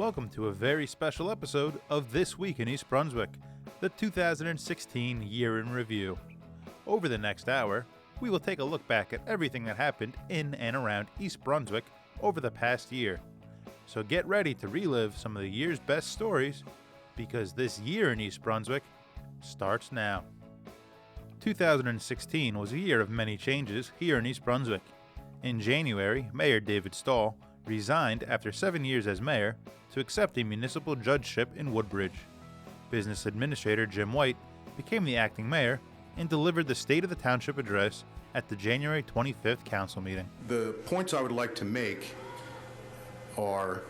Welcome to a very special episode of This Week in East Brunswick, the 2016 Year in Review. Over the next hour, we will take a look back at everything that happened in and around East Brunswick over the past year. So get ready to relive some of the year's best stories, because this year in East Brunswick starts now. 2016 was a year of many changes here in East Brunswick. In January, Mayor David Stahl resigned after 7 years as mayor to accept a municipal judgeship in Woodbridge. Business Administrator Jim White became the acting mayor and delivered the State of the Township address at the January 25th council meeting. The points I would like to make are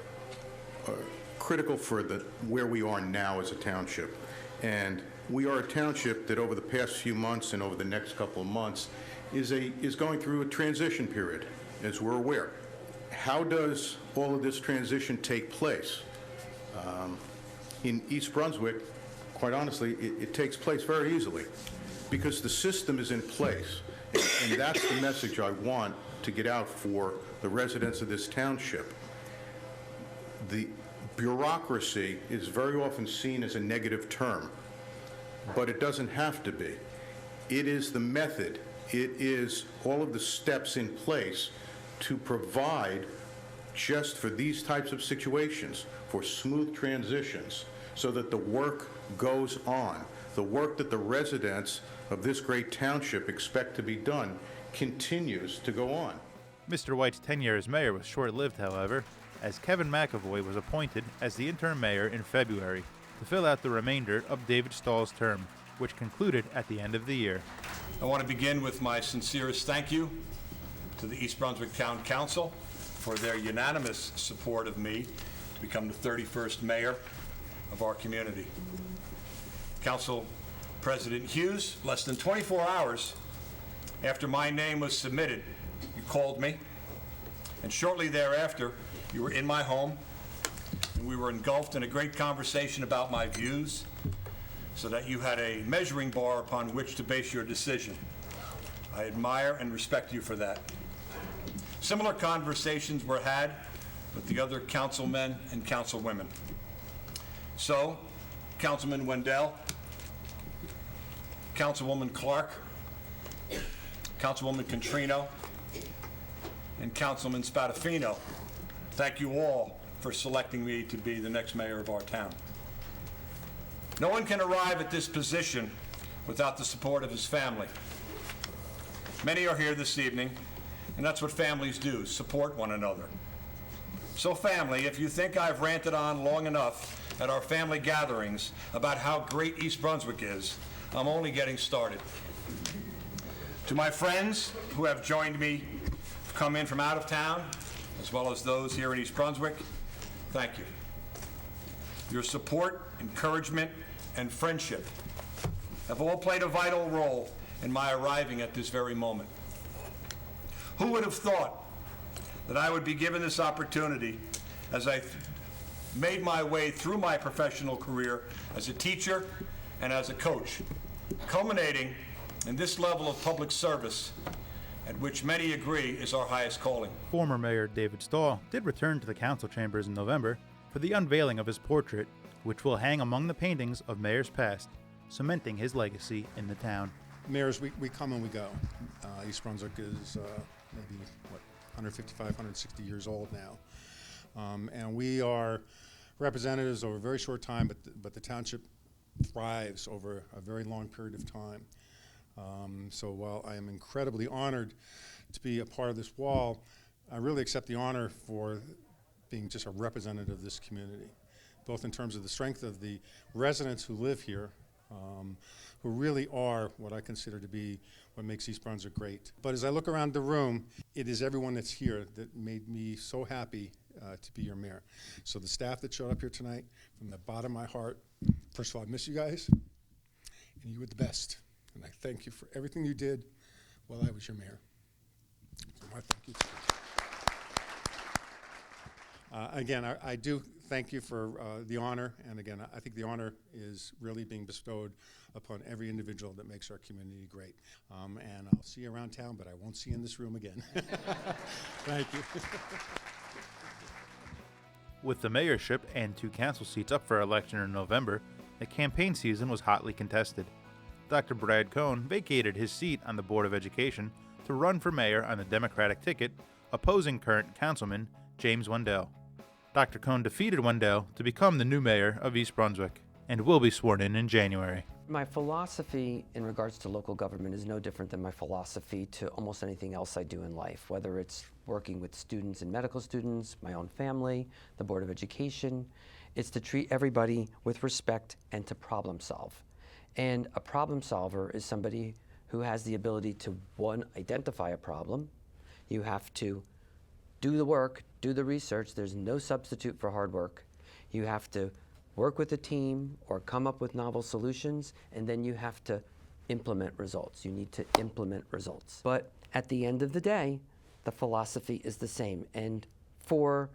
critical for where we are now as a township. And we are a township that over the past few months and over the next couple of months is going through a transition period, as we're aware. How does all of this transition take place? In East Brunswick, quite honestly, it takes place very easily because the system is in place. And that's the message I want to get out for the residents of this township. The bureaucracy is very often seen as a negative term, but it doesn't have to be. It is the method. It is all of the steps in place to provide just for these types of situations, for smooth transitions, so that the work goes on. The work that the residents of this great township expect to be done continues to go on. Mr. White's tenure as mayor was short-lived, however, as Kevin McAvoy was appointed as the interim mayor in February to fill out the remainder of David Stahl's term, which concluded at the end of the year. I want to begin with my sincerest thank you to the East Brunswick Town Council for their unanimous support of me to become the 31st mayor of our community. Council President Hughes, less than 24 hours after my name was submitted, you called me, and shortly thereafter, you were in my home, and we were engulfed in a great conversation about my views, so that you had a measuring bar upon which to base your decision. I admire and respect you for that. Similar conversations were had with the other councilmen and councilwomen. So, Councilman Wendell, Councilwoman Clark, Councilwoman Contrino, and Councilman Spadafino, thank you all for selecting me to be the next mayor of our town. No one can arrive at this position without the support of his family. Many are here this evening, and that's what families do, support one another. So family, if you think I've ranted on long enough at our family gatherings about how great East Brunswick is, I'm only getting started. To my friends who have joined me, come in from out of town, as well as those here in East Brunswick, thank you. Your support, encouragement, and friendship have all played a vital role in my arriving at this very moment. Who would have thought that I would be given this opportunity as I made my way through my professional career as a teacher and as a coach, culminating in this level of public service at which many agree is our highest calling. Former Mayor David Stahl did return to the council chambers in November for the unveiling of his portrait, which will hang among the paintings of mayors past, cementing his legacy in the town. Mayors, we come and we go. East Brunswick is maybe, 155, 160 years old now. And we are representatives over a very short time, but the township thrives over a very long period of time. So while I am incredibly honored to be a part of this wall, I really accept the honor for being just a representative of this community, both in terms of the strength of the residents who live here, who really are what I consider to be what makes East Brunswick great. But as I look around the room, it is everyone that's here that made me so happy to be your mayor. So the staff that showed up here tonight, from the bottom of my heart, first of all, I miss you guys, and you were the best. And I thank you for everything you did while I was your mayor. So my thank you. Again, I do thank you for the honor, and again, I think the honor is really being bestowed upon every individual that makes our community great. And I'll see you around town, but I won't see you in this room again. Thank you. With the mayorship and 2 council seats up for election in November, the campaign season was hotly contested. Dr. Brad Cohn vacated his seat on the Board of Education to run for mayor on the Democratic ticket, opposing current councilman James Wendell. Dr. Cohn defeated Wendell to become the new mayor of East Brunswick and will be sworn in January. My philosophy in regards to local government is no different than my philosophy to almost anything else I do in life, whether it's working with students and medical students, my own family, the Board of Education. It's to treat everybody with respect and to problem solve. And a problem solver is somebody who has the ability to, one, identify a problem. You have to do the work, do the research. There's no substitute for hard work. You have to work with a team or come up with novel solutions, and then you have to implement results. You need to implement results. But at the end of the day, the philosophy is the same. And for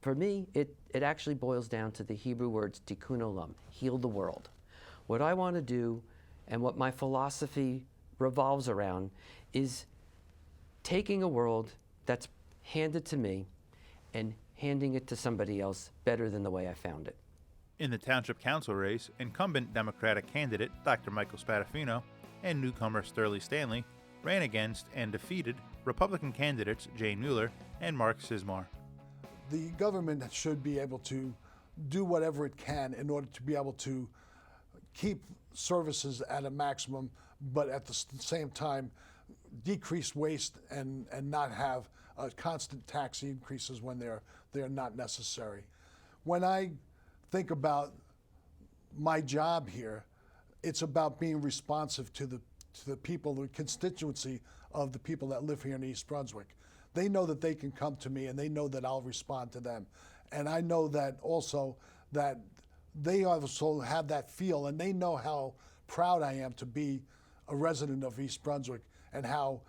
me, it actually boils down to the Hebrew words tikkun olam, heal the world. What I want to do and what my philosophy revolves around is taking a world that's handed to me and handing it to somebody else better than the way I found it. In the Township Council race, incumbent Democratic candidate Dr. Michael Spadafino and newcomer Sterling Stanley ran against and defeated Republican candidates Jane Mueller and Mark Sismar. The government should be able to do whatever it can in order to be able to keep services at a maximum, but at the same time decrease waste and not have constant tax increases when they're not necessary. When I think about my job here, it's about being responsive to the people, the constituency of the people that live here in East Brunswick. They know that they can come to me and they know that I'll respond to them. And I know that also that they also have that feel, and they know how proud I am to be a resident of East Brunswick, and how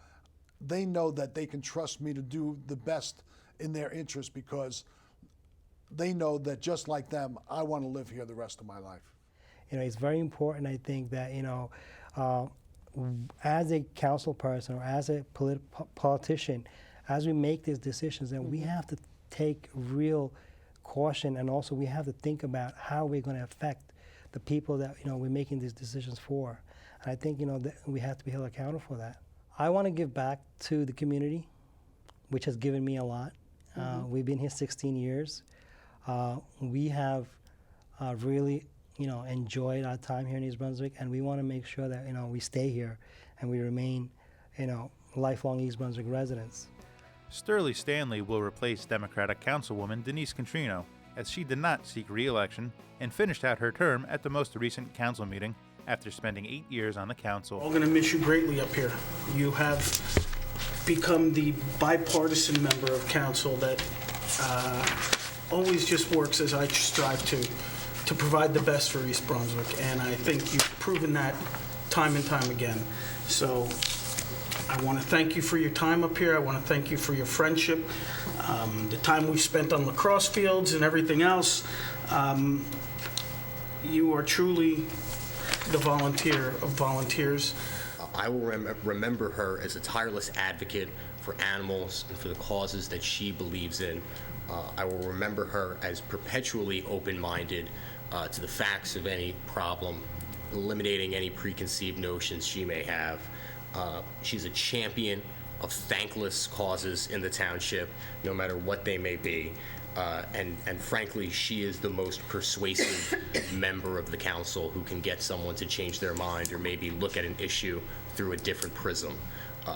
they know that they can trust me to do the best in their interest, because they know that just like them, I want to live here the rest of my life. You know, it's very important, I think, that, you know, as a council person or as a politician, as we make these decisions, and we have to take real caution, and also we have to think about how we're going to affect the people that, you know, we're making these decisions for. And I think, you know, that we have to be held accountable for that. I want to give back to the community, which has given me a lot. We've been here 16 years. We have really, you know, enjoyed our time here in East Brunswick, and we want to make sure that, you know, we stay here and we remain, you know, lifelong East Brunswick residents. Sterling Stanley will replace Democratic Councilwoman Denise Contrino, as she did not seek re-election and finished out her term at the most recent council meeting after spending 8 years on the council. We're going to miss you greatly up here. You have become the bipartisan member of council that always just works as I strive to provide the best for East Brunswick, and I think you've proven that time and time again. So I want to thank you for your time up here. I want to thank you for your friendship, the time we've spent on lacrosse fields and everything else. You are truly the volunteer of volunteers. I will remember her as a tireless advocate for animals and for the causes that she believes in. I will remember her as perpetually open-minded to the facts of any problem, eliminating any preconceived notions she may have. She's a champion of thankless causes in the township, no matter what they may be. And frankly, she is the most persuasive member of the council who can get someone to change their mind or maybe look at an issue through a different prism.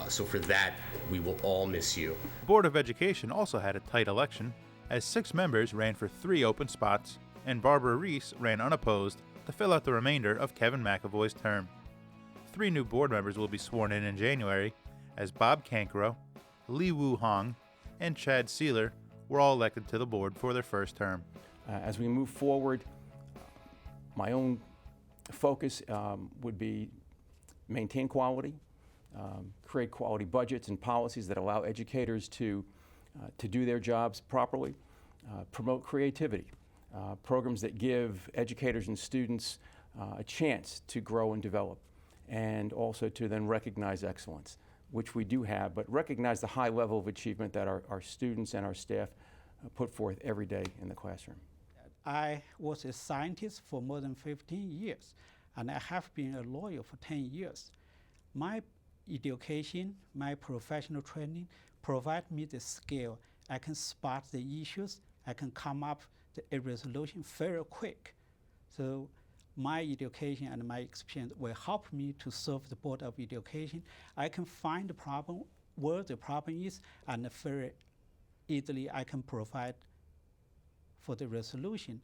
So for that, we will all miss you. The Board of Education also had a tight election, as 6 members ran for 3 open spots, and Barbara Reese ran unopposed to fill out the remainder of Kevin McAvoy's term. 3 new board members will be sworn in January, as Bob Cankro, Lee Woo Hong, and Chad Sealer were all elected to the board for their first term. As we move forward, my own focus would be maintain quality, create quality budgets and policies that allow educators to do their jobs properly, promote creativity, programs that give educators and students a chance to grow and develop, and also to then recognize excellence, which we do have, but recognize the high level of achievement that our students and our staff put forth every day in the classroom. I was a scientist for more than 15 years, and I have been a lawyer for 10 years. My education, my professional training provide me the skill. I can spot the issues, I can come up with a resolution very quick. So my education and my experience will help me to serve the Board of Education. I can find the problem, where the problem is, and very easily I can provide for the resolution.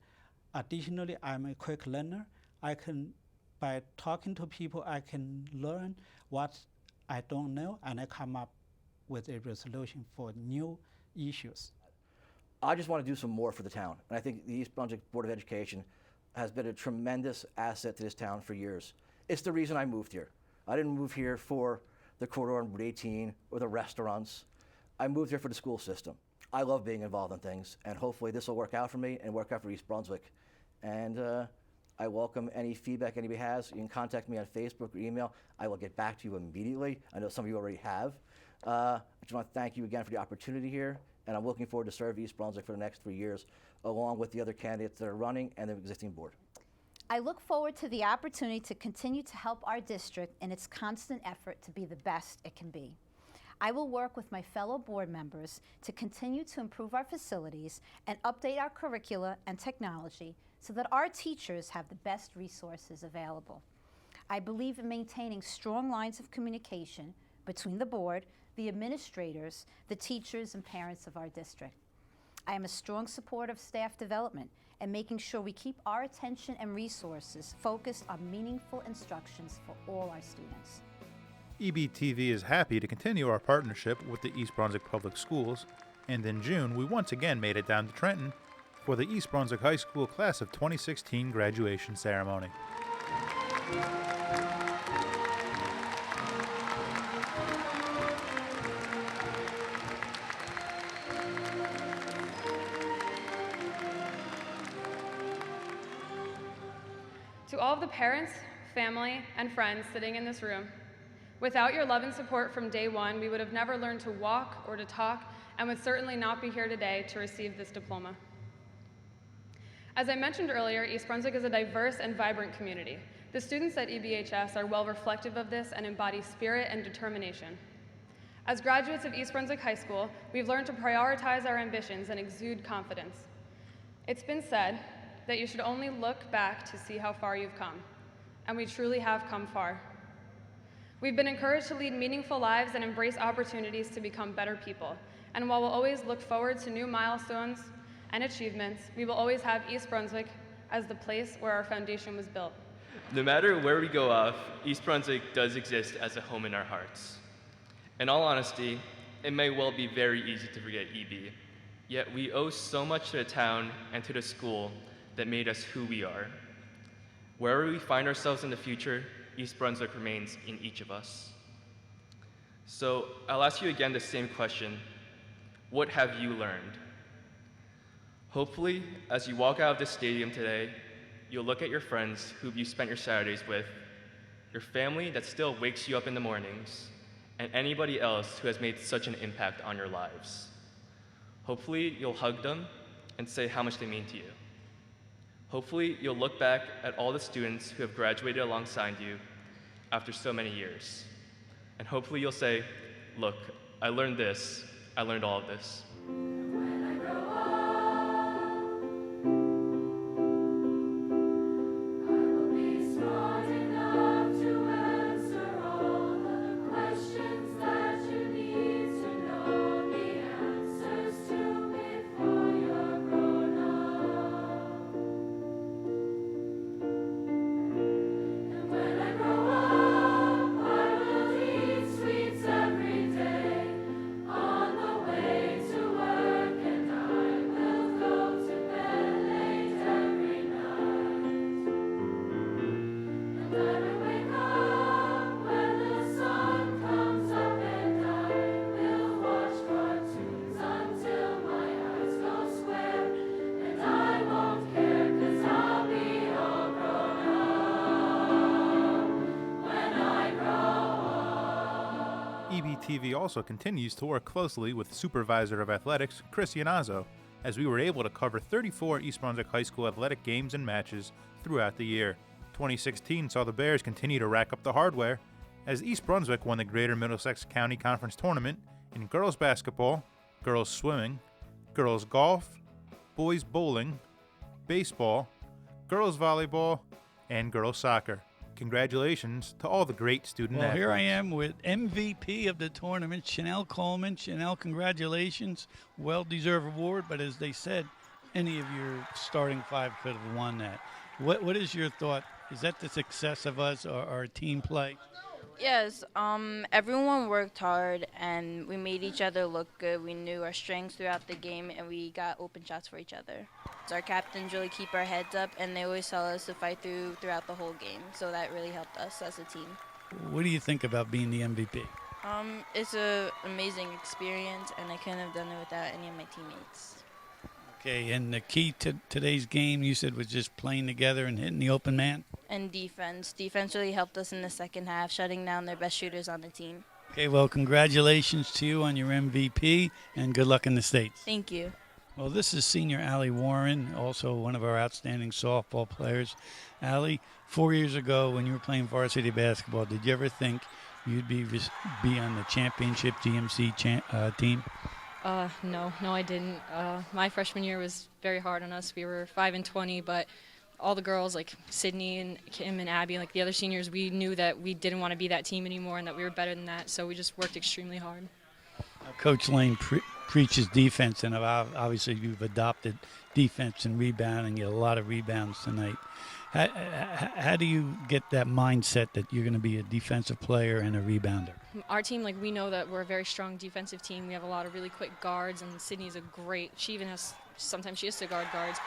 Additionally, I'm a quick learner. By talking to people, I can learn what I don't know, and I come up with a resolution for new issues. I just want to do some more for the town. And I think the East Brunswick Board of Education has been a tremendous asset to this town for years. It's the reason I moved here. I didn't move here for the corridor on Route 18 or the restaurants. I moved here for the school system. I love being involved in things, and hopefully this will work out for me and work out for East Brunswick. And I welcome any feedback anybody has. You can contact me on Facebook or email. I will get back to you immediately. I know some of you already have. I just want to thank you again for the opportunity here, and I'm looking forward to serve East Brunswick for the next 3 years, along with the other candidates that are running and the existing board. I look forward to the opportunity to continue to help our district in its constant effort to be the best it can be. I will work with my fellow board members to continue to improve our facilities and update our curricula and technology so that our teachers have the best resources available. I believe in maintaining strong lines of communication between the board, the administrators, the teachers, and parents of our district. I am a strong supporter of staff development and making sure we keep our attention and resources focused on meaningful instructions for all our students. EBTV is happy to continue our partnership with the East Brunswick Public Schools, and in June we once again made it down to Trenton for the East Brunswick High School Class of 2016 graduation ceremony. To all of the parents, family, and friends sitting in this room, without your love and support from day one, we would have never learned to walk or to talk, and would certainly not be here today to receive this diploma. As I mentioned earlier, East Brunswick is a diverse and vibrant community. The students at EBHS are well reflective of this and embody spirit and determination. As graduates of East Brunswick High School, we've learned to prioritize our ambitions and exude confidence. It's been said that you should only look back to see how far you've come, and we truly have come far. We've been encouraged to lead meaningful lives and embrace opportunities to become better people, and while we'll always look forward to new milestones and achievements, we will always have East Brunswick as the place where our foundation was built. No matter where we go off, East Brunswick does exist as a home in our hearts. In all honesty, it may well be very easy to forget EB, yet we owe so much to the town and to the school that made us who we are. Wherever we find ourselves in the future, East Brunswick remains in each of us. So I'll ask you again the same question. What have you learned? Hopefully, as you walk out of this stadium today, you'll look at your friends who you spent your Saturdays with, your family that still wakes you up in the mornings, and anybody else who has made such an impact on your lives. Hopefully, you'll hug them and say how much they mean to you. Hopefully, you'll look back at all the students who have graduated alongside you after so many years. And hopefully you'll say, look, I learned this, I learned all of this. EBTV also continues to work closely with Supervisor of Athletics, Chris Iannazzo, as we were able to cover 34 East Brunswick High School athletic games and matches throughout the year. 2016 saw the Bears continue to rack up the hardware as East Brunswick won the Greater Middlesex County Conference Tournament in girls basketball, girls swimming, girls golf, boys bowling, baseball, girls volleyball, and girls soccer. Congratulations to all the great student athletes. Here I am with MVP of the tournament, Chanel Coleman. Chanel, congratulations. Well-deserved award, but as they said, any of your starting five could have won that. What is your thought? Is that the success of us or our team play? Yes, everyone worked hard and we made each other look good. We knew our strengths throughout the game and we got open shots for each other. Our captains really keep our heads up and they always tell us to fight throughout the whole game. So that really helped us as a team. What do you think about being the MVP? It's an amazing experience and I couldn't have done it without any of my teammates. Okay, and the key to today's game, you said, was just playing together and hitting the open man? And defense. Defense really helped us in the second half, shutting down their best shooters on the team. Okay, well, congratulations to you on your MVP, and good luck in the States. Thank you. Well, this is senior Allie Warren, also one of our outstanding softball players. Allie, 4 years ago when you were playing varsity basketball, did you ever think you'd be on the championship GMC team? No, I didn't. My freshman year was very hard on us. We were 5-20, but all the girls like Sydney and Kim and Abby, like the other seniors, we knew that we didn't want to be that team anymore and that we were better than that, so we just worked extremely hard. Coach Lane preaches defense, and obviously you've adopted defense and rebounding. You had a lot of rebounds tonight. How do you get that mindset that you're going to be a defensive player and a rebounder? Our team, like, we know that we're a very strong defensive team. We have a lot of really quick guards, and Sydney's she even has, sometimes she has to guard guards.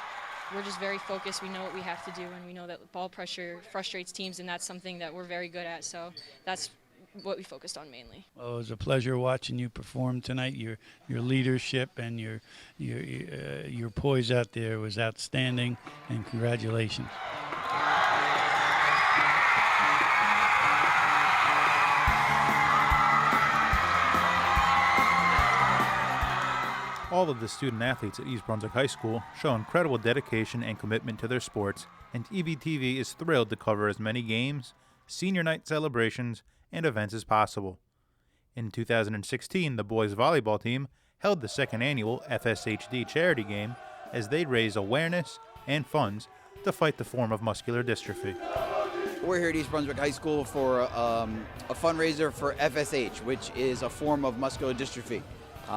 We're just very focused. We know what we have to do, and we know that ball pressure frustrates teams, and that's something that we're very good at. So that's what we focused on mainly. Well, it was a pleasure watching you perform tonight. Your leadership and your poise out there was outstanding, and congratulations. All of the student athletes at East Brunswick High School show incredible dedication and commitment to their sports, and EBTV is thrilled to cover as many games, senior night celebrations, and events as possible. In 2016, the boys volleyball team held the second annual FSHD charity game as they raised awareness and funds to fight the form of muscular dystrophy. We're here at East Brunswick High School for a fundraiser for FSH, which is a form of muscular dystrophy.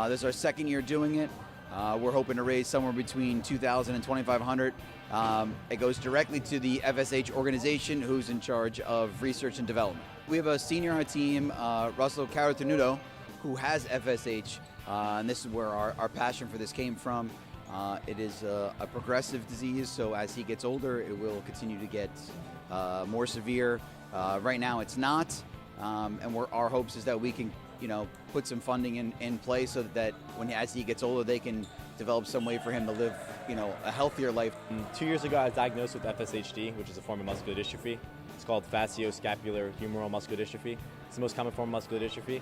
This is our second year doing it. We're hoping to raise somewhere between $2,000 and $2,500. It goes directly to the FSH organization, who's in charge of research and development. We have a senior on our team, Russell Caratenuto, who has FSH, and this is where our passion for this came from. It is a progressive disease, so as he gets older, it will continue to get more severe. Right now, it's not, and our hopes is that we can, put some funding in place so that as he gets older, they can develop some way for him to live, a healthier life. 2 years ago, I was diagnosed with FSHD, which is a form of muscular dystrophy. It's called facioscapulohumeral muscular dystrophy. It's the most common form of muscular dystrophy.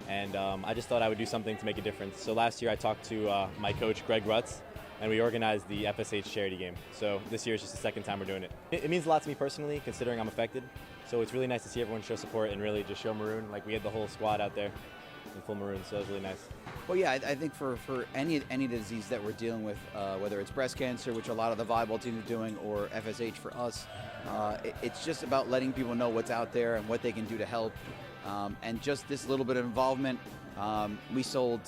And I just thought I would do something to make a difference. So last year I talked to my coach, Greg Rutz, and we organized the FSH charity game. So this year is just the second time we're doing it. It means a lot to me personally, considering I'm affected. So it's really nice to see everyone show support and really just show maroon. Like, we had the whole squad out there in full maroon, so it was really nice. Well, yeah, I think for any disease that we're dealing with, whether it's breast cancer, which a lot of the volleyball teams are doing, or FSH for us, it's just about letting people know what's out there and what they can do to help. And just this little bit of involvement. We sold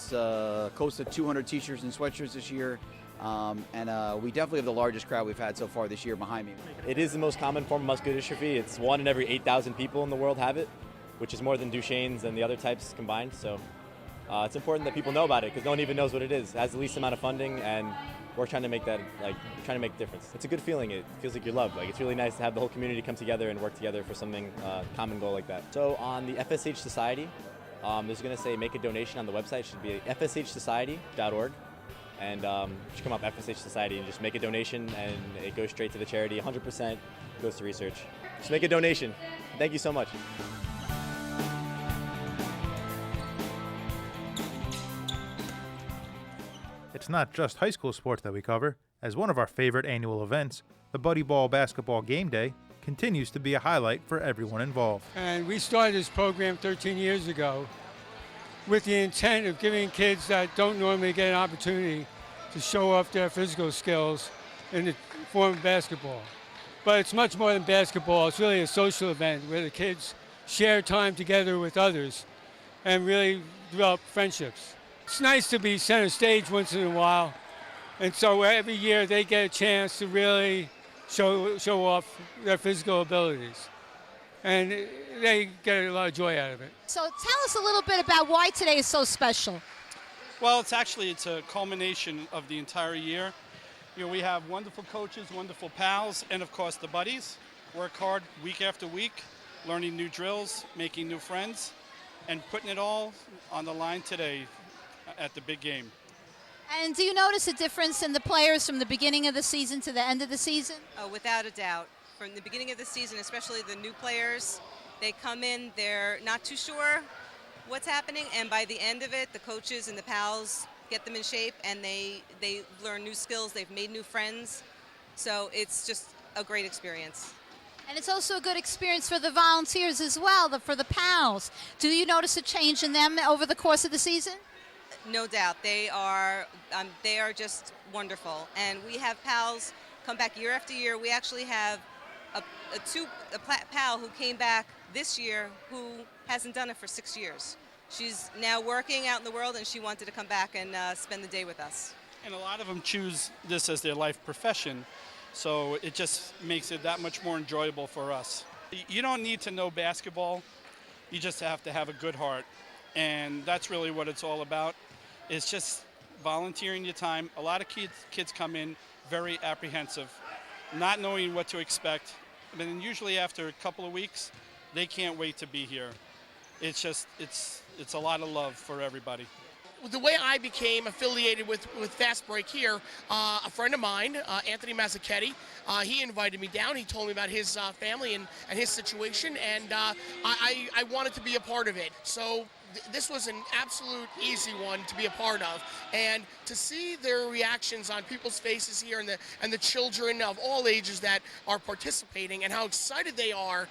close to 200 t-shirts and sweatshirts this year. And we definitely have the largest crowd we've had so far this year behind me. It is the most common form of muscular dystrophy. It's 1 in every 8,000 people in the world have it, which is more than Duchenne's and the other types combined. So it's important that people know about it because no one even knows what it is. It has the least amount of funding, and we're trying to make that, trying to make a difference. It's a good feeling. It feels like you're loved. It's really nice to have the whole community come together and work together for something, common goal like that. So on the FSH Society, there's going to say make a donation on the website. It should be fshsociety.org. And you should come up FSH Society and just make a donation, and it goes straight to the charity. 100% goes to research. Just make a donation. Thank you so much. The It's not just high school sports that we cover, as one of our favorite annual events, the Buddy Ball Basketball Game Day, continues to be a highlight for everyone involved. And we started this program 13 years ago with the intent of giving kids that don't normally get an opportunity to show off their physical skills in the form of basketball. But it's much more than basketball. It's really a social event where the kids share time together with others and really develop friendships. It's nice to be center stage once in a while, and so every year they get a chance to really show off their physical abilities, and they get a lot of joy out of it. So tell us a little bit about why today is so special. Well, it's a culmination of the entire year. You know, we have wonderful coaches, wonderful pals, and of course the buddies. Work hard week after week, learning new drills, making new friends, and putting it all on the line today at the big game. And do you notice a difference in the players from the beginning of the season to the end of the season? Oh, without a doubt. From the beginning of the season, especially the new players, they come in, they're not too sure what's happening, and by the end of it, the coaches and the pals get them in shape, and they learn new skills, they've made new friends, so it's just a great experience. And it's also a good experience for the volunteers as well, for the pals. Do you notice a change in them over the course of the season? No doubt, they are just wonderful, and we have pals come back year after year. We actually have a pal who came back this year who hasn't done it for 6 years. She's now working out in the world, and she wanted to come back and spend the day with us. And a lot of them choose this as their life profession, so it just makes it that much more enjoyable for us. You don't need to know basketball, you just have to have a good heart, and that's really what it's all about. It's just volunteering your time. A lot of kids come in very apprehensive, not knowing what to expect, but then usually after a couple of weeks, they can't wait to be here. It's just, it's a lot of love for everybody. The way I became affiliated with Fast Break here, a friend of mine, Anthony Mazzucchetti, he invited me down. He told me about his family and his situation, and I wanted to be a part of it. So this was an absolute easy one to be a part of, and to see their reactions on people's faces here and the children of all ages that are participating and how excited they are,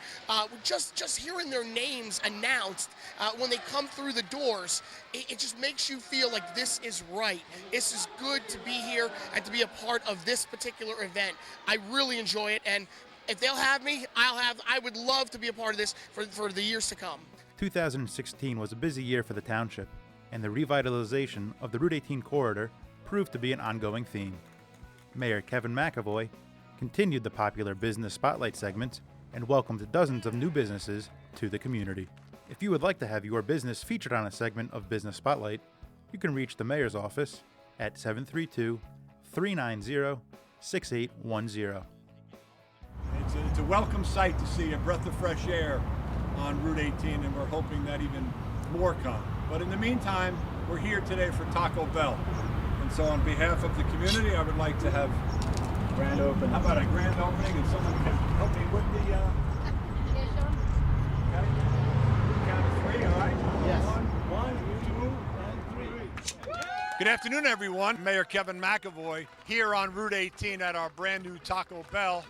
just hearing their names announced when they come through the doors, it just makes you feel like this is right. This is good to be here and to be a part of this particular event. I really enjoy it, and if they'll have me, I would love to be a part of this for the years to come. 2016 was a busy year for the township, and the revitalization of the Route 18 corridor proved to be an ongoing theme. Mayor Kevin McAvoy continued the popular Business Spotlight segment and welcomed dozens of new businesses to the community. If you would like to have your business featured on a segment of Business Spotlight, you can reach the mayor's office at 732-390-6810. It's a welcome sight to see a breath of fresh air on Route 18, and we're hoping that even more come. But in the meantime, we're here today for Taco Bell. And so on behalf of the community, I would like to have a grand opening. How about a grand opening, and someone can help me with the... Okay. Count of three, all right? Yes. One, two, and three. Good afternoon, everyone. Mayor Kevin McAvoy here on Route 18 at our brand new Taco Bell,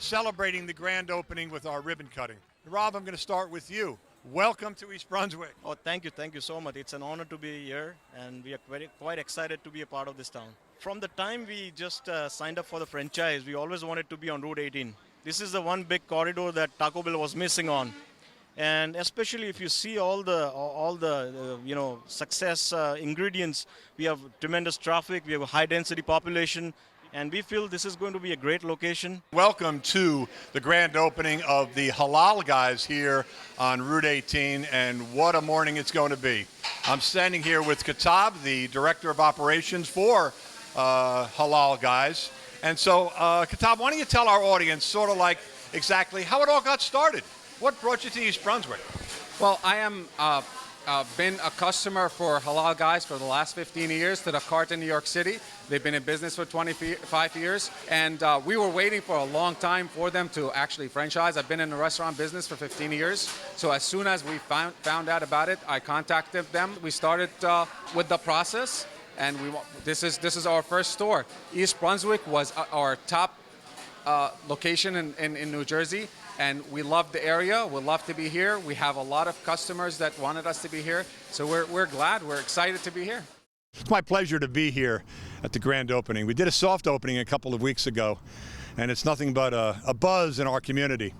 celebrating the grand opening with our ribbon cutting. Rob, I'm going to start with you. Welcome to East Brunswick. Oh, thank you so much. It's an honor to be here, and we are quite excited to be a part of this town. From the time we just signed up for the franchise, we always wanted to be on Route 18. This is the one big corridor that Taco Bell was missing on, and especially if you see all the success ingredients. We have tremendous traffic, we have a high density population, and we feel this is going to be a great location. Welcome to the grand opening of the Halal Guys here on Route 18, and what a morning it's going to be. I'm standing here with Kitab, the Director of Operations for Halal Guys. And so, Kitab, why don't you tell our audience sort of like exactly how it all got started? What brought you to East Brunswick? Well, I am been a customer for Halal Guys for the last 15 years to the cart in New York City. They've been in business for 25 years, and we were waiting for a long time for them to actually franchise. I've been in the restaurant business for 15 years, so as soon as we found out about it, I contacted them. We started with the process, and this is our first store. East Brunswick was our top location in New Jersey, and we love the area. We love to be here. We have a lot of customers that wanted us to be here, so we're glad. We're excited to be here. It's my pleasure to be here at the grand opening. We did a soft opening a couple of weeks ago, and it's nothing but a buzz in our community.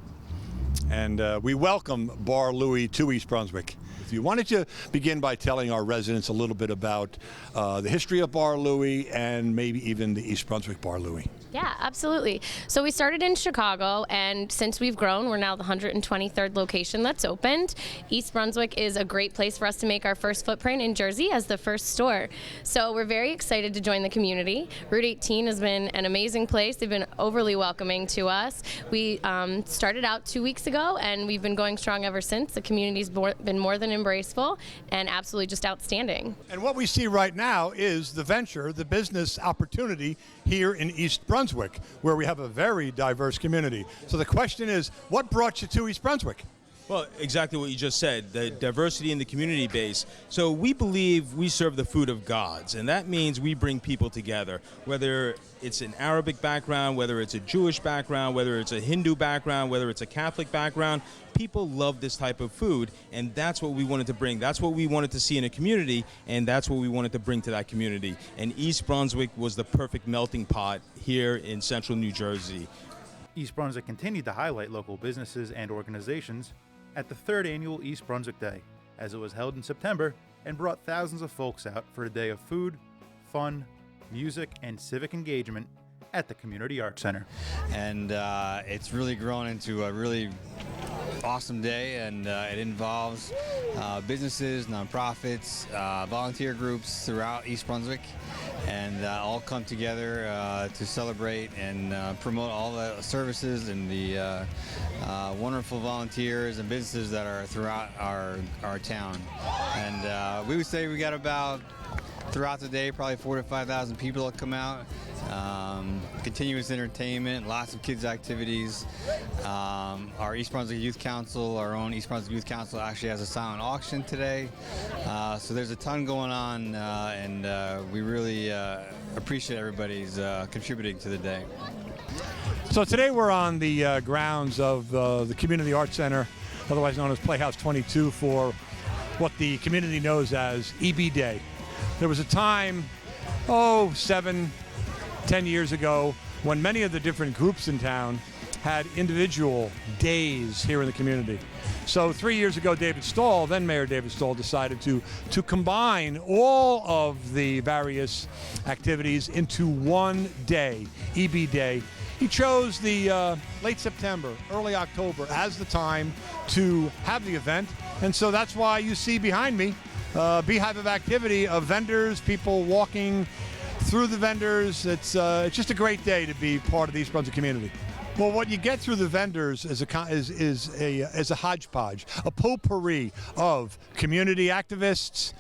And we welcome Bar Louie to East Brunswick. If you wanted to begin by telling our residents a little bit about the history of Bar Louie and maybe even the East Brunswick Bar Louie. Yeah, absolutely. So we started in Chicago, and since we've grown, we're now the 123rd location that's opened. East Brunswick is a great place for us to make our first footprint in Jersey as the first store. So we're very excited to join the community. Route 18 has been an amazing place. They've been overly welcoming to us. We started out 2 weeks ago, and we've been going strong ever since. The community's been more than embraceful and absolutely just outstanding. And what we see right now is the venture, the business opportunity here in East Brunswick, where we have a very diverse community. So the question is, what brought you to East Brunswick? Well, exactly what you just said, the diversity in the community base. So we believe we serve the food of gods, and that means we bring people together, whether it's an Arabic background, whether it's a Jewish background, whether it's a Hindu background, whether it's a Catholic background. People love this type of food, and that's what we wanted to bring. That's what we wanted to see in a community, and that's what we wanted to bring to that community. And East Brunswick was the perfect melting pot here in central New Jersey. East Brunswick continued to highlight local businesses and organizations at the 3rd annual East Brunswick Day, as it was held in September and brought thousands of folks out for a day of food, fun, music, and civic engagement at the Community Arts Center. And it's really grown into a really awesome day, and it involves businesses, nonprofits, volunteer groups throughout East Brunswick, and all come together to celebrate and promote all the services and the wonderful volunteers and businesses that are throughout our town. And we would say we got about, throughout the day, probably 4,000 to 5,000 people that come out. Continuous entertainment, lots of kids' activities. Our East Brunswick Youth Council, our own East Brunswick Youth Council, actually has a silent auction today. So there's a ton going on, and we really appreciate everybody's contributing to the day. So today we're on the grounds of the Community Arts Center, otherwise known as Playhouse 22, for what the community knows as EB Day. There was a time, 7-10 years ago, when many of the different groups in town had individual days here in the community. So 3 years ago, David Stahl, then Mayor David Stahl, decided to combine all of the various activities into one day, EB Day. He chose the late September, early October as the time to have the event, and so that's why you see behind me beehive of activity of vendors, people walking through the vendors. It's just a great day to be part of the East Brunswick community. Well, what you get through the vendors is a hodgepodge, a potpourri of community activists,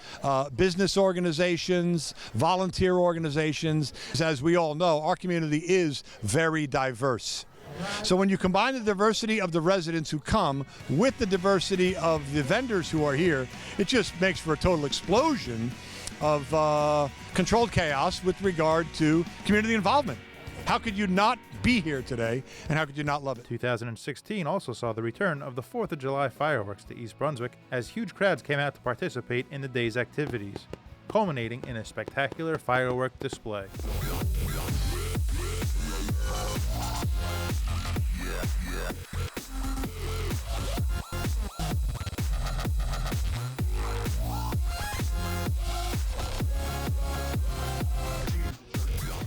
business organizations, volunteer organizations. As we all know, our community is very diverse. So when you combine the diversity of the residents who come with the diversity of the vendors who are here, it just makes for a total explosion of controlled chaos with regard to community involvement. How could you not be here today, and how could you not love it? 2016 also saw the return of the 4th of July fireworks to East Brunswick, as huge crowds came out to participate in the day's activities, culminating in a spectacular firework display.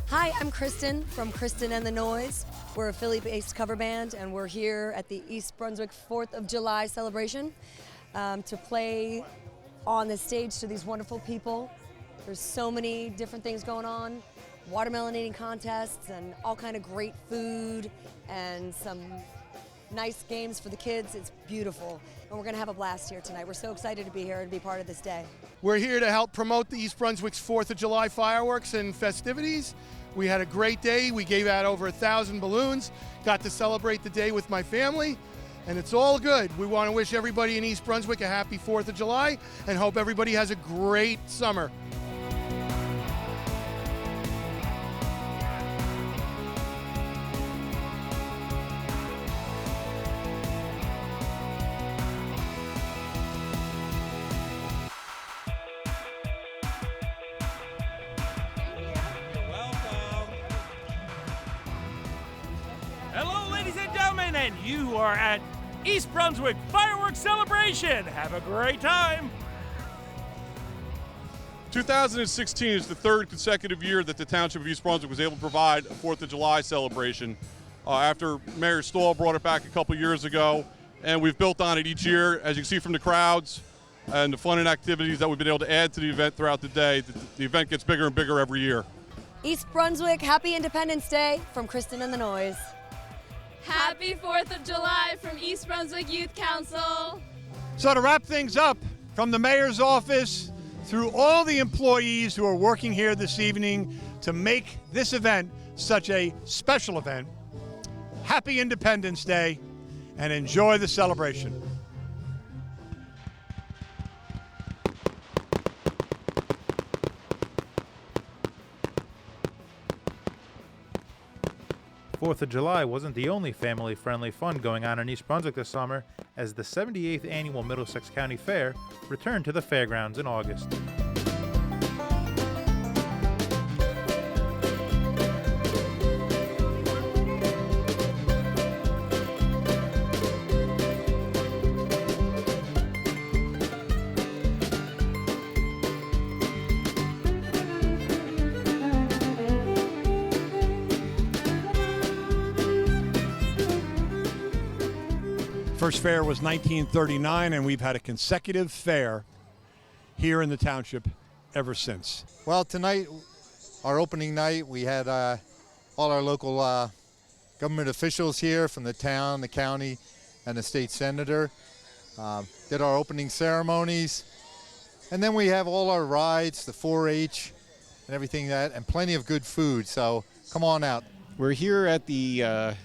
Hi, I'm Kristen from Kristen and the Noise. We're a Philly-based cover band, and we're here at the East Brunswick 4th of July celebration to play on the stage to these wonderful people. There's so many different things going on, watermelon eating contests and all kind of great food and some nice games for the kids. It's beautiful, and we're going to have a blast here tonight. We're so excited to be here and be part of this day. We're here to help promote the East Brunswick's 4th of July fireworks and festivities. We had a great day. We gave out over 1,000 balloons, got to celebrate the day with my family, and it's all good. We want to wish everybody in East Brunswick a happy 4th of July and hope everybody has a great summer. Kristen, and you are at East Brunswick Fireworks Celebration. Have a great time. 2016 is the third consecutive year that the Township of East Brunswick was able to provide a 4th of July celebration after Mayor Stahl brought it back a couple years ago, and we've built on it each year. As you can see from the crowds and the fun and activities that we've been able to add to the event throughout the day, the event gets bigger and bigger every year. East Brunswick, happy Independence Day from Kristen and the Noise. Happy 4th of July from East Brunswick Youth Council. So to wrap things up, from the mayor's office through all the employees who are working here this evening to make this event such a special event, happy Independence Day and enjoy the celebration. Fourth of July wasn't the only family-friendly fun going on in East Brunswick this summer, as the 78th Annual Middlesex County Fair returned to the fairgrounds in August. First fair was 1939, and we've had a consecutive fair here in the township ever since. Well, tonight, our opening night, we had all our local government officials here from the town, the county, and the state senator. Did our opening ceremonies. And then we have all our rides, the 4-H, and everything and plenty of good food, so come on out. We're here at the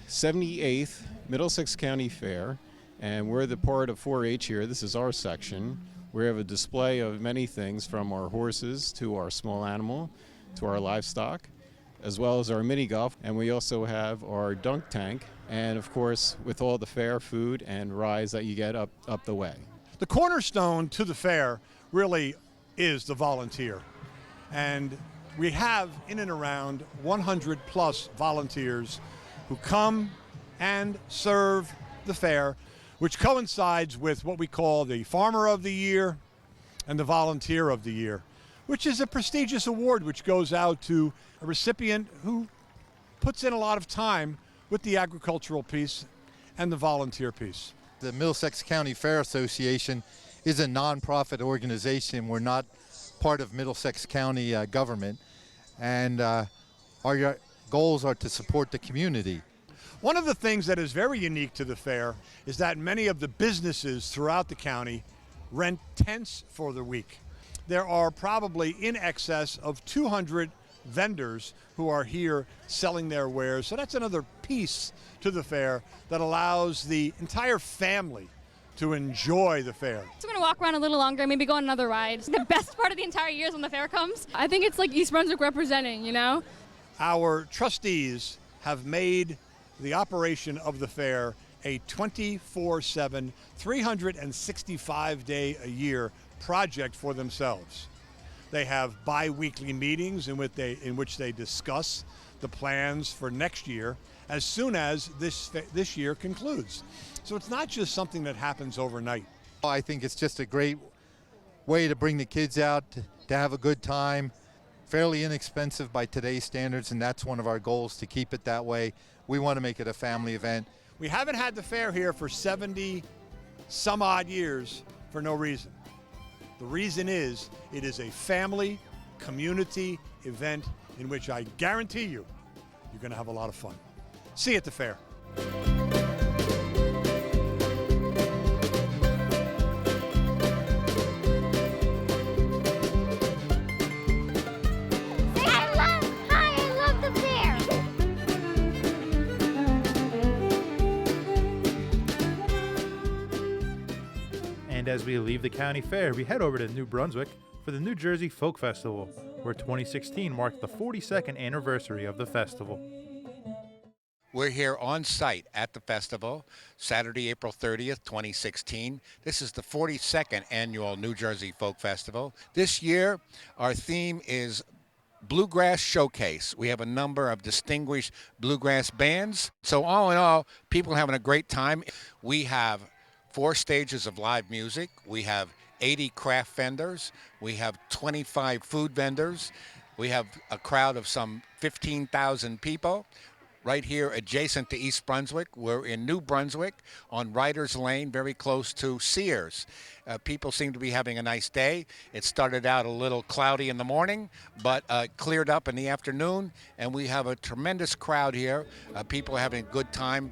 78th Middlesex County Fair, and we're the part of 4-H here. This is our section. We have a display of many things, from our horses to our small animal to our livestock, as well as our mini golf. And we also have our dunk tank, and of course with all the fair food and rides that you get up the way. The cornerstone to the fair really is the volunteer. And we have in and around 100 plus volunteers who come and serve the fair, which coincides with what we call the Farmer of the Year and the Volunteer of the Year, which is a prestigious award which goes out to a recipient who puts in a lot of time with the agricultural piece and the volunteer piece. The Middlesex County Fair Association is a nonprofit organization. We're not part of Middlesex County government, and our goals are to support the community. One of the things that is very unique to the fair is that many of the businesses throughout the county rent tents for the week. There are probably in excess of 200 vendors who are here selling their wares. So that's another piece to the fair that allows the entire family to enjoy the fair. So we're going to walk around a little longer, maybe go on another ride. The best part of the entire year is when the fair comes. I think it's like East Brunswick representing, you know? Our trustees have made the operation of the fair a 24/7, 365-day-a-year project for themselves. They have bi-weekly meetings in which they discuss the plans for next year as soon as this year concludes. So it's not just something that happens overnight. I think it's just a great way to bring the kids out to have a good time. Fairly inexpensive by today's standards, and that's one of our goals, to keep it that way. We want to make it a family event. We haven't had the fair here for 70 some odd years for no reason. The reason is it is a family community event in which I guarantee you're going to have a lot of fun. See you at the fair. And as we leave the county fair, we head over to New Brunswick for the New Jersey Folk Festival, where 2016 marked the 42nd anniversary of the festival. We're here on site at the festival, Saturday, April 30th, 2016. This is the 42nd annual New Jersey Folk Festival. This year, our theme is Bluegrass Showcase. We have a number of distinguished bluegrass bands. So all in all, people are having a great time. We have 4 stages of live music. We have 80 craft vendors. We have 25 food vendors. We have a crowd of some 15,000 people. Right here adjacent to East Brunswick. We're in New Brunswick on Ryder's Lane, very close to Sears. People seem to be having a nice day. It started out a little cloudy in the morning, but cleared up in the afternoon, and we have a tremendous crowd here. People are having a good time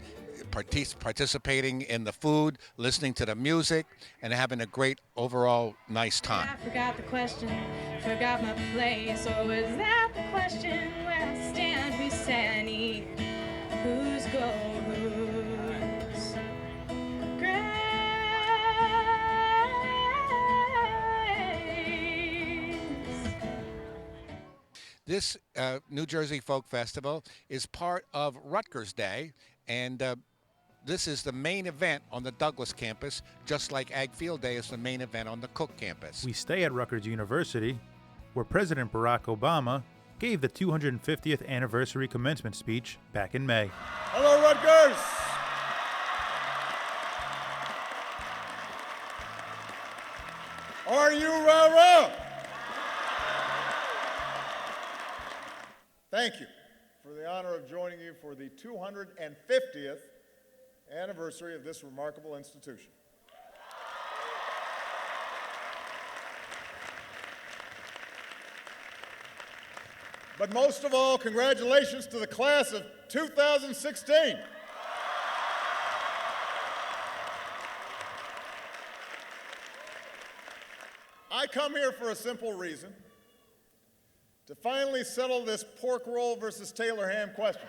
participating in the food, listening to the music, and having a great overall nice time. I forgot the question, forgot my place, or was that the question where I stand beside me? Who's goes? Grace. This New Jersey Folk Festival is part of Rutgers Day, and this is the main event on the Douglas campus, just like Ag Field Day is the main event on the Cook campus. We stay at Rutgers University, where President Barack Obama gave the 250th anniversary commencement speech back in May. Hello, Rutgers! Are you rah-rah? Thank you for the honor of joining you for the 250th anniversary of this remarkable institution. But most of all, congratulations to the class of 2016. I come here for a simple reason, to finally settle this pork roll versus Taylor ham question.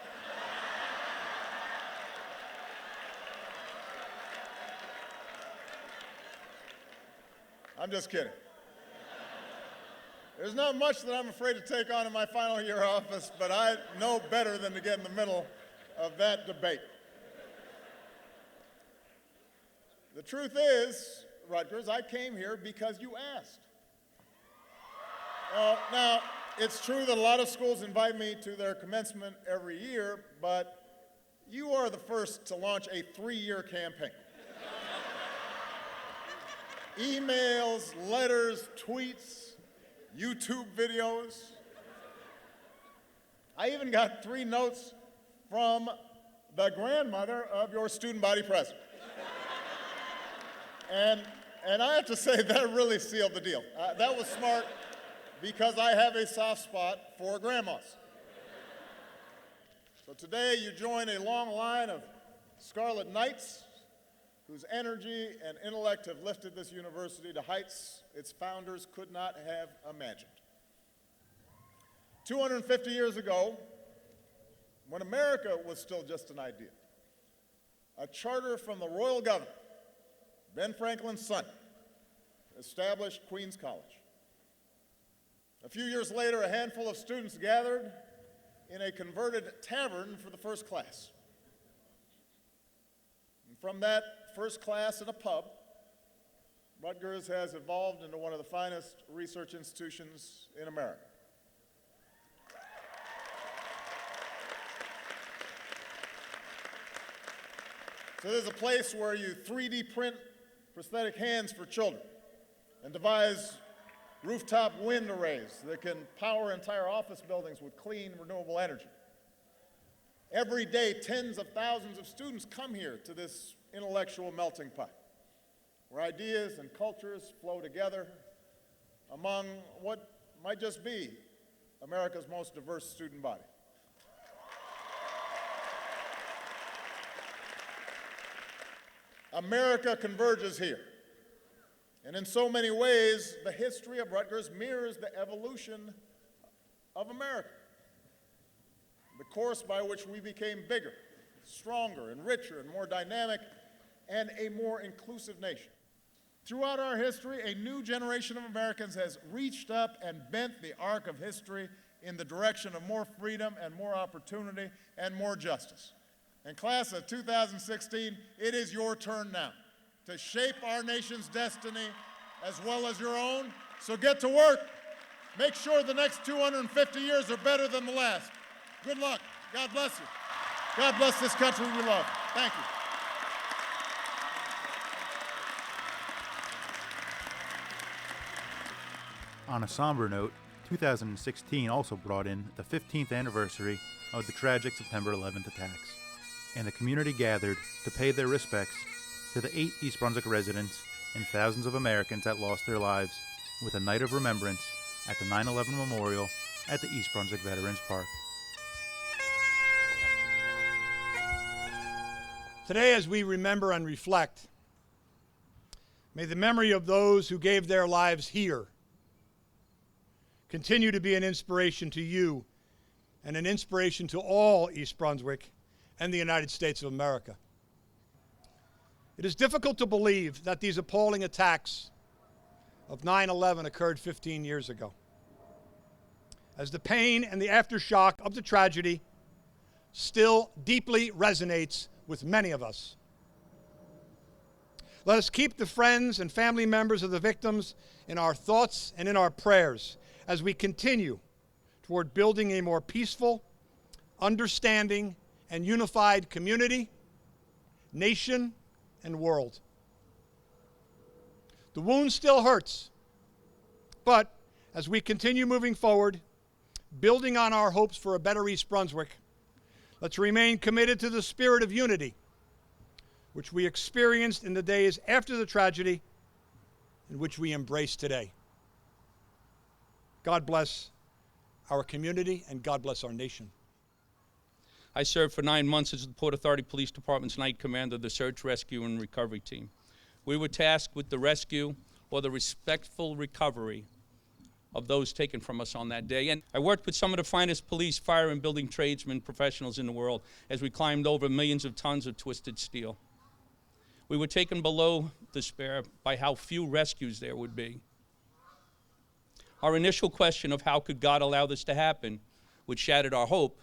I'm just kidding. There's not much that I'm afraid to take on in my final year of office, but I know better than to get in the middle of that debate. The truth is, Rutgers, I came here because you asked. Now, it's true that a lot of schools invite me to their commencement every year, but you are the first to launch a 3-year campaign. Emails, letters, tweets, YouTube videos. I even got 3 notes from the grandmother of your student body president. And I have to say, that really sealed the deal. That was smart because I have a soft spot for grandmas. So today you join a long line of Scarlet Knights whose energy and intellect have lifted this university to heights its founders could not have imagined. 250 years ago, when America was still just an idea, a charter from the royal governor, Ben Franklin's son, established Queens College. A few years later, a handful of students gathered in a converted tavern for the first class. And from that first class in a pub, Rutgers has evolved into one of the finest research institutions in America. So there's a place where you 3D print prosthetic hands for children and devise rooftop wind arrays that can power entire office buildings with clean, renewable energy. Every day, tens of thousands of students come here to this intellectual melting pot, where ideas and cultures flow together among what might just be America's most diverse student body. America converges here. And in so many ways, the history of Rutgers mirrors the evolution of America. The course by which we became bigger, stronger, and richer, and more dynamic, and a more inclusive nation. Throughout our history, a new generation of Americans has reached up and bent the arc of history in the direction of more freedom and more opportunity and more justice. And class of 2016, it is your turn now to shape our nation's destiny as well as your own. So get to work Make sure the next 250 years are better than the last. Good luck. God bless you. God bless this country we love. Thank you. On a somber note, 2016 also brought in the 15th anniversary of the tragic September 11th attacks, and the community gathered to pay their respects to the 8 East Brunswick residents and thousands of Americans that lost their lives with a night of remembrance at the 9/11 Memorial at the East Brunswick Veterans Park. Today, as we remember and reflect, may the memory of those who gave their lives here continue to be an inspiration to you and an inspiration to all East Brunswick and the United States of America. It is difficult to believe that these appalling attacks of 9/11 occurred 15 years ago, as the pain and the aftershock of the tragedy still deeply resonates with many of us. Let us keep the friends and family members of the victims in our thoughts and in our prayers as we continue toward building a more peaceful, understanding, and unified community, nation, and world. The wound still hurts, but as we continue moving forward, building on our hopes for a better East Brunswick, let's remain committed to the spirit of unity, which we experienced in the days after the tragedy and which we embrace today. God bless our community and God bless our nation. I served for 9 months as the Port Authority Police Department's night commander of the Search, Rescue, and Recovery Team. We were tasked with the rescue or the respectful recovery of those taken from us on that day. And I worked with some of the finest police, fire, and building tradesmen professionals in the world as we climbed over millions of tons of twisted steel. We were taken below despair by how few rescues there would be. Our initial question of how could God allow this to happen, which shattered our hope,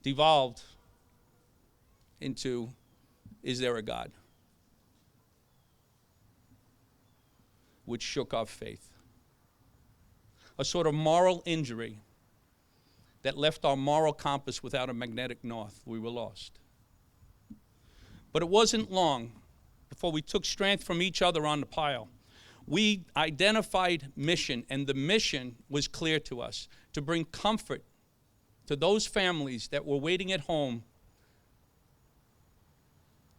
devolved into, is there a God? Which shook our faith. A sort of moral injury that left our moral compass without a magnetic north. We were lost. But it wasn't long before we took strength from each other on the pile. We identified mission, and the mission was clear to us, to bring comfort to those families that were waiting at home,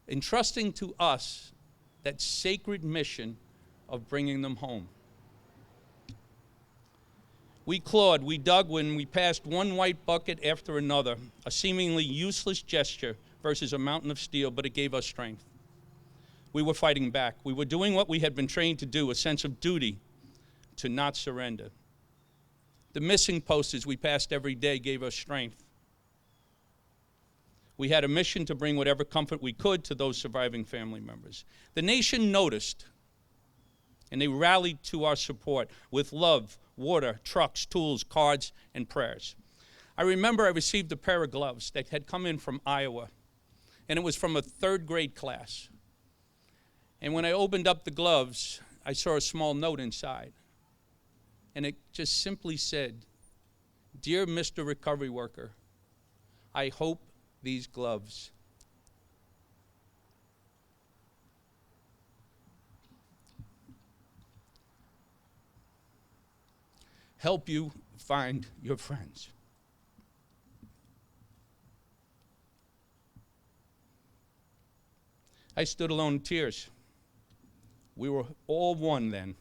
entrusting to us that sacred mission of bringing them home. We clawed, we dug when we passed one white bucket after another, a seemingly useless gesture versus a mountain of steel, but it gave us strength. We were fighting back. We were doing what we had been trained to do, a sense of duty to not surrender. The missing posters we passed every day gave us strength. We had a mission to bring whatever comfort we could to those surviving family members. The nation noticed, and they rallied to our support with love, water, trucks, tools, cards, and prayers. I remember I received a pair of gloves that had come in from Iowa, and it was from a 3rd grade class. And when I opened up the gloves, I saw a small note inside. And it just simply said, "Dear Mr. Recovery Worker, I hope these gloves help you find your friends." I stood alone in tears. We were all one then.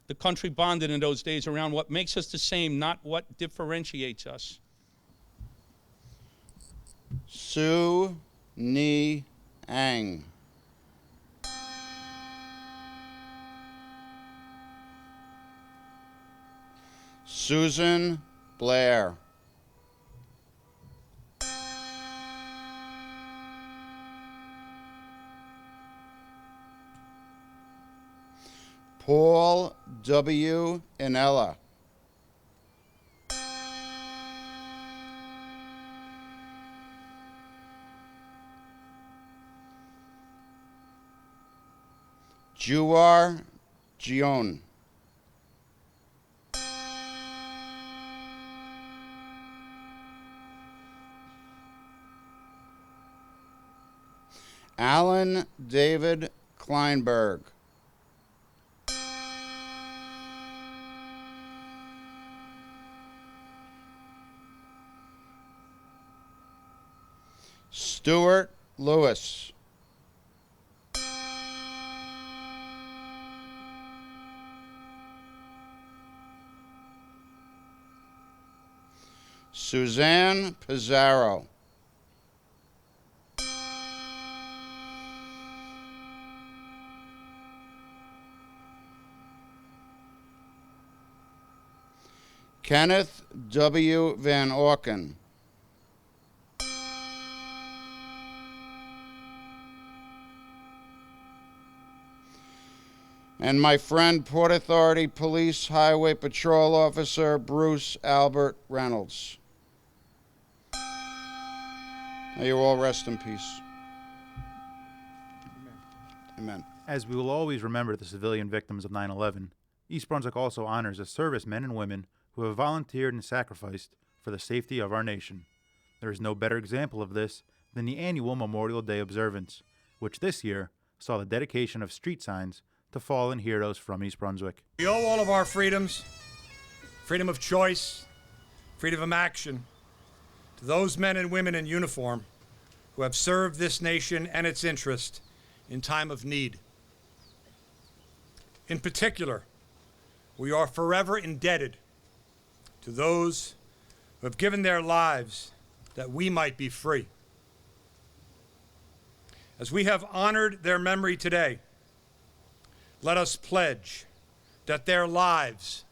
The country bonded in those days around what makes us the same, not what differentiates us. Su Ni Ang. Susan Blair. Paul W. Inella. Juar Gion. Alan David Kleinberg. Stuart Lewis. Suzanne Pizarro. Kenneth W. Van Auken. And my friend, Port Authority Police Highway Patrol Officer Bruce Albert Reynolds. May you all rest in peace. Amen. As we will always remember the civilian victims of 9/11, East Brunswick also honors the servicemen and women who have volunteered and sacrificed for the safety of our nation. There is no better example of this than the annual Memorial Day observance, which this year saw the dedication of street signs to fallen heroes from East Brunswick. We owe all of our freedoms, freedom of choice, freedom of action, to those men and women in uniform who have served this nation and its interest in time of need. In particular, we are forever indebted to those who have given their lives that we might be free. As we have honored their memory today, let us pledge that their lives,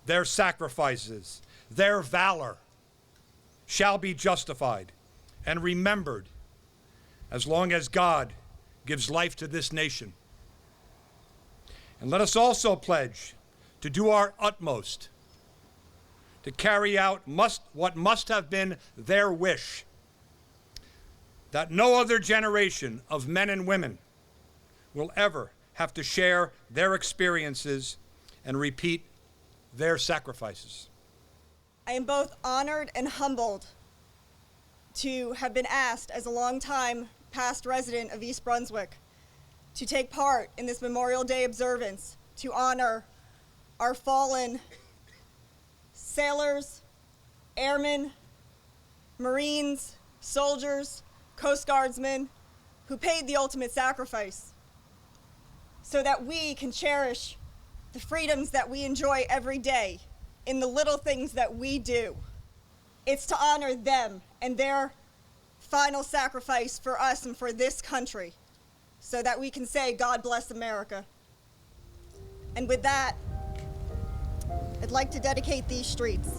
their sacrifices, their valor shall be justified and remembered as long as God gives life to this nation. And let us also pledge to do our utmost to carry out what must have been their wish, that no other generation of men and women will ever have to share their experiences and repeat their sacrifices. I am both honored and humbled to have been asked, as a longtime past resident of East Brunswick, to take part in this Memorial Day observance to honor our fallen sailors, airmen, Marines, soldiers, Coast Guardsmen who paid the ultimate sacrifice so that we can cherish the freedoms that we enjoy every day in the little things that we do. It's to honor them and their final sacrifice for us and for this country so that we can say, God bless America. And with that, I'd like to dedicate these streets.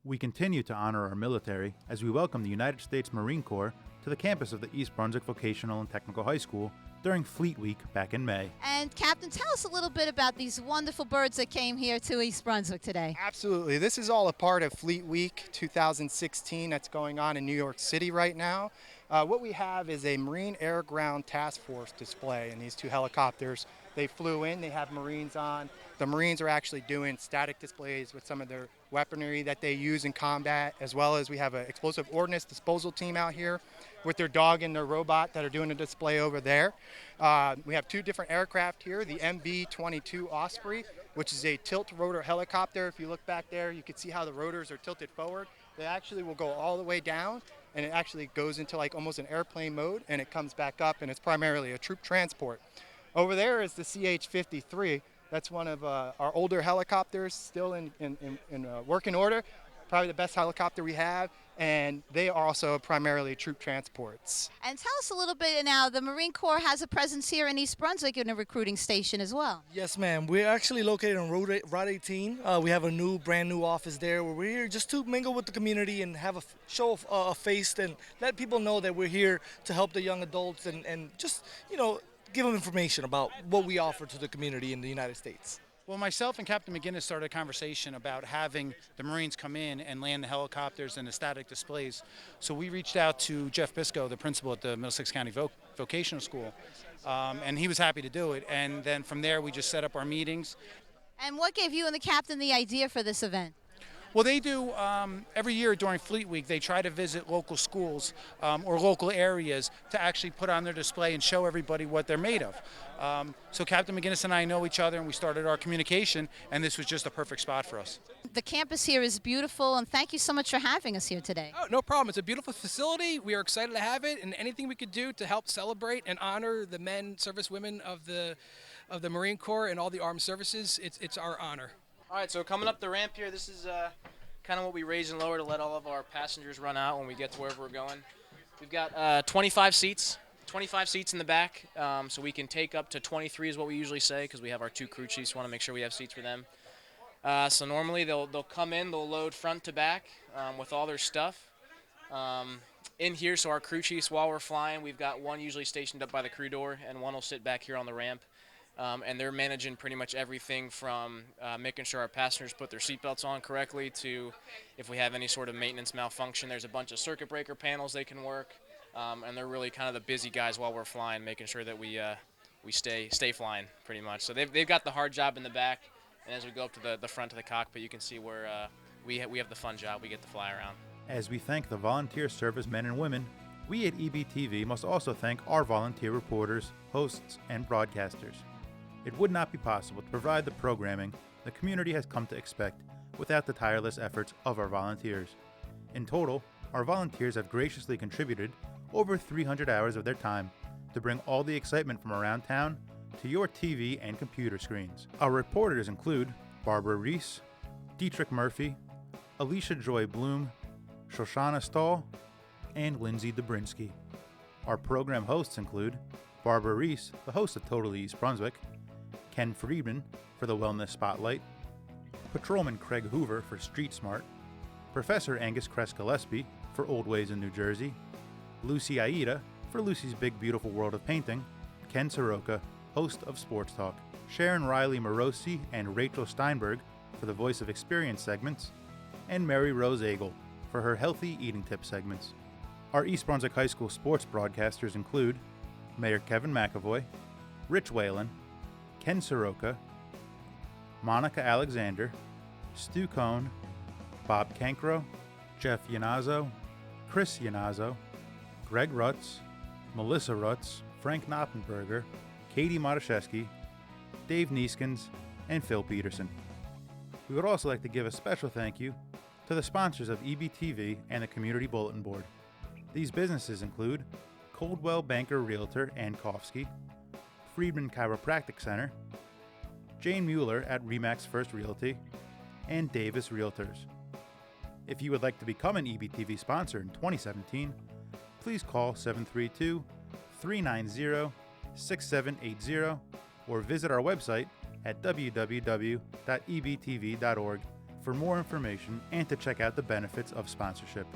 We continue to honor our military as we welcome the United States Marine Corps to the campus of the East Brunswick Vocational and Technical High School during Fleet Week back in May. And Captain, tell us a little bit about these wonderful birds that came here to East Brunswick today. Absolutely. This is all a part of Fleet Week 2016 that's going on in New York City right now. What we have is a Marine Air Ground Task Force display, and these two helicopters, they flew in, they have Marines on. The Marines are actually doing static displays with some of their weaponry that they use in combat, as well as we have an explosive ordnance disposal team out here with their dog and their robot that are doing a display over there. We have two different aircraft here, the MB-22 Osprey, which is a tilt rotor helicopter. If you look back there, you can see how the rotors are tilted forward. They actually will go all the way down, and it actually goes into like almost an airplane mode, and it comes back up, and it's primarily a troop transport. Over there is the CH-53. That's one of our older helicopters, still in working order. Probably the best helicopter we have. and they are also primarily troop transports. And tell us a little bit now, the Marine Corps has a presence here in East Brunswick in a recruiting station as well. Yes, ma'am. We're actually located on Route 18. We have a brand new office there where we're here just to mingle with the community and have show a face and let people know that we're here to help the young adults and just, give them information about what we offer to the community in the United States. Well, myself and Captain McGinnis started a conversation about having the Marines come in and land the helicopters and the static displays. So we reached out to Jeff Bisco, the principal at the Middlesex County Vocational School, and he was happy to do it. And then from there, we just set up our meetings. And what gave you and the captain the idea for this event? Well, they do every year during Fleet Week, they try to visit local schools or local areas to actually put on their display and show everybody what they're made of. So Captain McGinnis and I know each other, and we started our communication, and this was just a perfect spot for us. The campus here is beautiful, and thank you so much for having us here today. Oh, no problem. It's a beautiful facility. We are excited to have it, and anything we could do to help celebrate and honor the men, service women of the Marine Corps and all the armed services, it's our honor. All right, so coming up the ramp here, this is kind of what we raise and lower to let all of our passengers run out when we get to wherever we're going. We've got 25 seats in the back, so we can take up to 23 is what we usually say because we have our 2 crew chiefs. Want to make sure we have seats for them. So normally they'll come in, they'll load front to back with all their stuff in here. So our crew chiefs, while we're flying, we've got one usually stationed up by the crew door, and one will sit back here on the ramp. And they're managing pretty much everything from making sure our passengers put their seatbelts on correctly to if we have any sort of maintenance malfunction. There's a bunch of circuit breaker panels they can work, and they're really kind of the busy guys while we're flying, making sure that we stay flying pretty much. So they've got the hard job in the back, and as we go up to the front of the cockpit, you can see where we have the fun job. We get to fly around. As we thank the volunteer servicemen and women, we at EBTV must also thank our volunteer reporters, hosts, and broadcasters. It would not be possible to provide the programming the community has come to expect without the tireless efforts of our volunteers. In total, our volunteers have graciously contributed over 300 hours of their time to bring all the excitement from around town to your TV and computer screens. Our reporters include Barbara Reese, Dietrich Murphy, Alicia Joy Bloom, Shoshana Stahl, and Lindsay Dobrinsky. Our program hosts include Barbara Reese, the host of Totally East Brunswick, Ken Friedman for the Wellness Spotlight, Patrolman Craig Hoover for Street Smart, Professor Angus Cress Gillespie for Old Ways in New Jersey, Lucy Aida for Lucy's Big Beautiful World of Painting, Ken Soroka, host of Sports Talk, Sharon Riley Morosi and Rachel Steinberg for the Voice of Experience segments, and Mary Rose Agel for her Healthy Eating Tips segments. Our East Brunswick High School sports broadcasters include Mayor Kevin McAvoy, Rich Whalen, Ken Soroka, Monica Alexander, Stu Cohn, Bob Cankro, Jeff Yanazzo, Chris Yanazzo, Greg Rutz, Melissa Rutz, Frank Knoppenberger, Katie Matuszewski, Dave Nieskins, and Phil Peterson. We would also like to give a special thank you to the sponsors of EBTV and the Community Bulletin Board. These businesses include Coldwell Banker Realtor and Kofsky, Friedman Chiropractic Center, Jane Mueller at Remax First Realty, and Davis Realtors. If you would like to become an EBTV sponsor in 2017, please call 732-390-6780 or visit our website at www.ebtv.org for more information and to check out the benefits of sponsorship.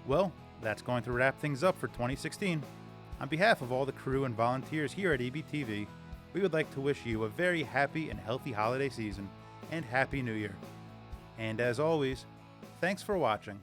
Well, that's going to wrap things up for 2016. On behalf of all the crew and volunteers here at EBTV, we would like to wish you a very happy and healthy holiday season and Happy New Year. And as always, thanks for watching.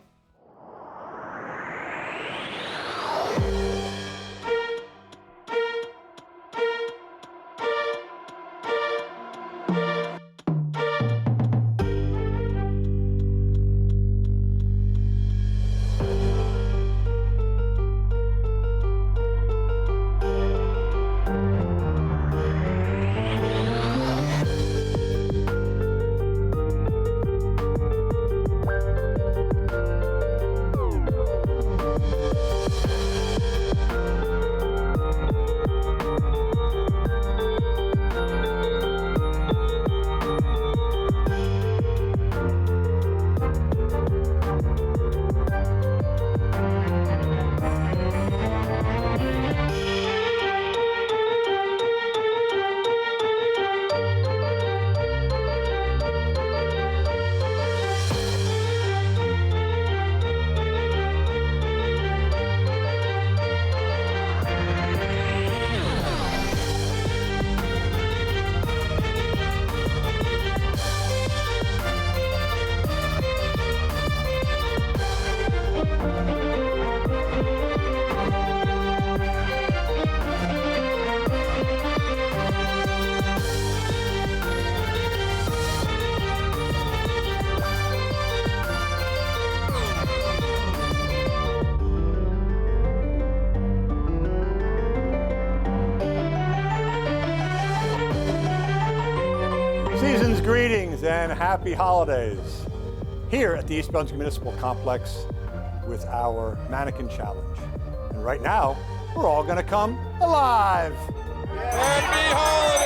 Greetings and happy holidays here at the East Brunswick Municipal Complex with our Mannequin Challenge. And right now, we're all gonna come alive. Happy holidays!